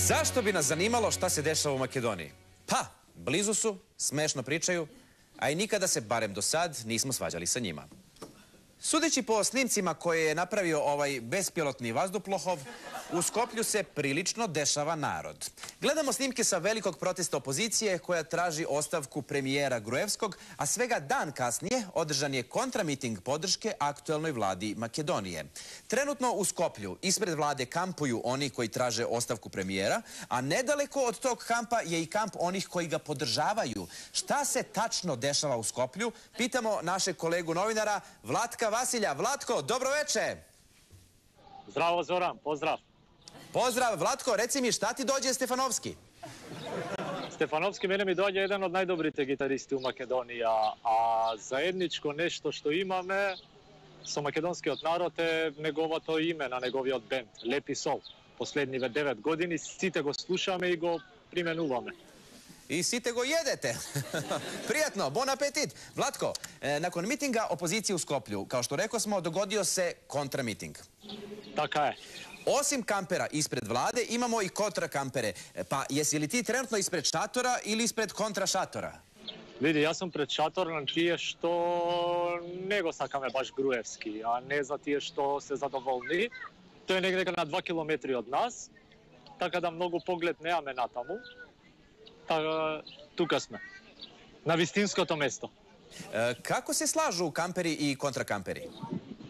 Zašto bi nas zanimalo šta se dešava u Makedoniji? Pa, blizu su, smešno pričaju, a i nikada se, barem do sad, nismo svađali sa njima. Sudeći po snimcima koje je napravio ovaj bespilotni vazduplov, u Skoplju se prilično dešava narod. Gledamo snimke sa velikog protesta opozicije koja traži ostavku premijera Gruevskog, a svega dan kasnije održan je kontramiting podrške aktuelnoj vladi Makedonije. Trenutno u Skoplju ispred vlade kampuju oni koji traže ostavku premijera, a nedaleko od tog kampa je i kamp onih koji ga podržavaju. Šta se tačno dešava u Skoplju? Pitamo našeg kolegu novinara Vlatka Vasilja. Vlatko, dobro veče! Zdravo Zoran, pozdrav. Pozdrav, Vlatko, reci mi šta ti dođe Stefanovski? Stefanovski mene mi dođe jedan od najdobrite gitaristi u Makedoniji, a zajedničko nešto što imame so makedonski od narode неговото име на неговиот бенд, Лепи Сол. Последниве 9 години сите го слушаме и го применуваме. I site go jedete. Prijatno, bon apetit. Vlatko, nakon mitinga opozicije u Skoplju, kao što rekao smo, dogodio se kontramiting. Така е. Osim kampera ispred vlade, imamo i kontrakampere. Pa jesi li ti trenutno ispred šatora ili ispred kontrašatora? Види, јас сум пред шатор на тие што не го сакаме баш Груевски, а не за тие што се задоволни. Тој е негде на 2 километри од нас, така да многу поглед немаме натаму. Тука сме, на вистинското место. Kako se slažu kamperi i kontrakamperi?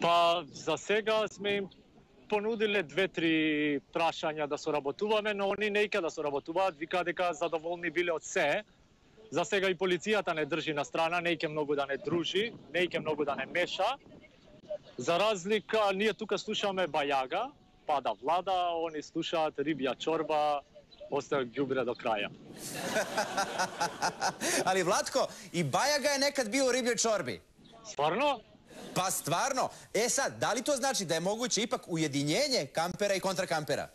Па, за сега сме им понудиле 2-3 прашања да соработуваме, но они неќе да соработуваат, викаат дека задоволни биле од се. За сега и полицијата не држи на страна, неќе многу да не дружи, неќе многу да не меша. За разлика, ние тука слушаме Бајага, пада влада, они слушаат рибја чорба, остајат ѓубре до краја. Ali Vlatko, i Bajaga je nekad bio u ribljoj čorbi. Стварно? Pa stvarno. E sad, da li to znači da je moguće ipak ujedinjenje kampera i kontrakampera?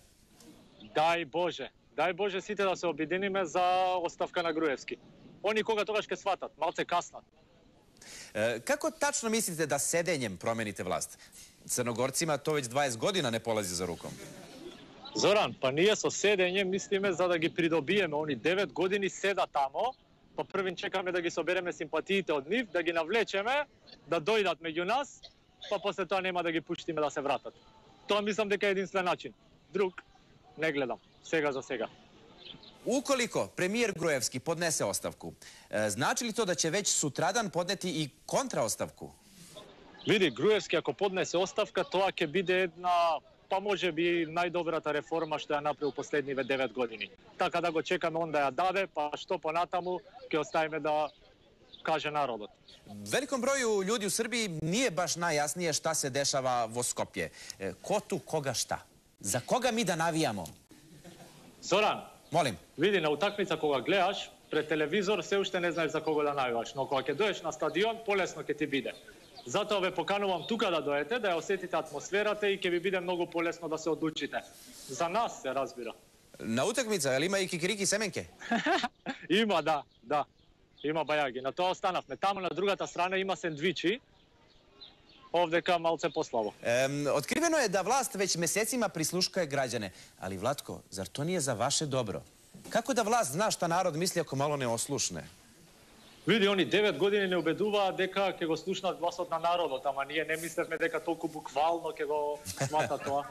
Дај Боже сите да се обединиме за оставка на Груевски. Они кога тогаш ќе сватат, малце каснат. Kako tačno mislite da sedenjem promenite vlast? Crnogorcima to već 20 godina ne polazi za rukom. Зоран, па ние со седење мислиме за да ги придобиеме. Они 9 години седа тамо, па првин чекаме да ги собереме симпатиите од нив, да ги навлечеме, да дојдат меѓу нас, па после тоа нема да ги пуштиме да се вратат. Тоа мислам дека е единствен начин. Друг не гледам, сега за сега. Ukoliko premijer Gruevski podnese ostavku, znači li to da će već sutradan podneti i kontraostavku? Види, Груевски ако поднесе оставка, тоа ќе биде една, па може би најдобрата реформа што ја направил последниве 9 години. Така да го чекаме он да ја даде, па што понатаму ќе оставиме да каже народот. Velikom broju ljudi u Srbiji nije baš najjasnije šta se dešava vo Skopje. Ko tu koga šta? Za koga mi da navijamo? Зоран, Molim. види, на утакмица кога гледаш, пред телевизор се уште не знаеш за кого да навиваш, но кога ќе доеш на стадион, полесно ќе ти биде. Затоа ве поканувам тука да дојдете, да ја осетите атмосферата и ќе ви биде многу полесно да се одлучите. За нас се разбира. Na utakmica, jel ima i kikiriki semenke? Има, да. Има бајаги. На тоа останавме. Таму на другата страна има сендвичи. Овдека малце послабо. Otkriveno je da vlast već mesecima prisluškuje građane. Ali Vlatko, zar to nije za vaše dobro? Kako da vlast zna šta narod misli ako malo ne oslušne? Види, они 9 години не убедуваат дека ќе го слушнат гласот на народот, ама ние не мислевме дека толку буквално ќе го сматат тоа.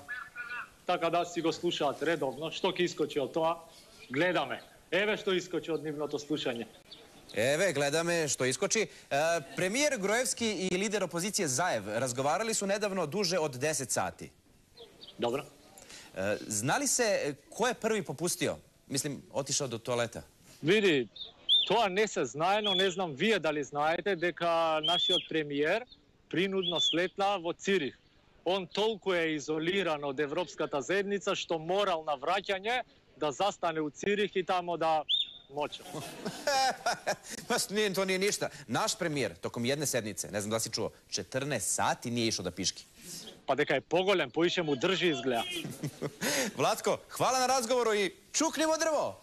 Така да си го слушаат редовно. Што ќе искочи од тоа? Гледаме. Еве што искочи од нивното слушање. Eve, gledame što iskoči. Premijer Gruevski i lider opozicije Zaev razgovarali su nedavno duže od 10 sati. Добро. Zna li se ko je prvi popustio? Mislim, otišao do toaleta. Види, тоа не се знае, но не знам вие дали знаете дека нашиот премиер принудно слетна во Цирих. Он толку е изолиран од Европската заедница што морал на враќање да zastane u Цирих и тамо да moća. Pa to nije ništa. Naš premijer tokom jedne sednice, ne znam da si čuo, 14 sati nije išao da piški. Pa дека je poголем, поише му држи изгледа. Vlatko, hvala na razgovoru i čuknimo drvo!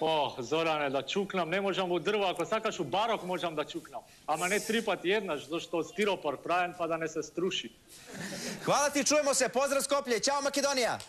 О, Зоране, да чукнам, не можам во дрво, ако сакаш у барок можам да чукнам. Ама не 3 пати еднаш, зашто од стиропор правен па да не се струши. Hvala ti, čujemo se, pozdrav Skoplje, ćao Makedonija!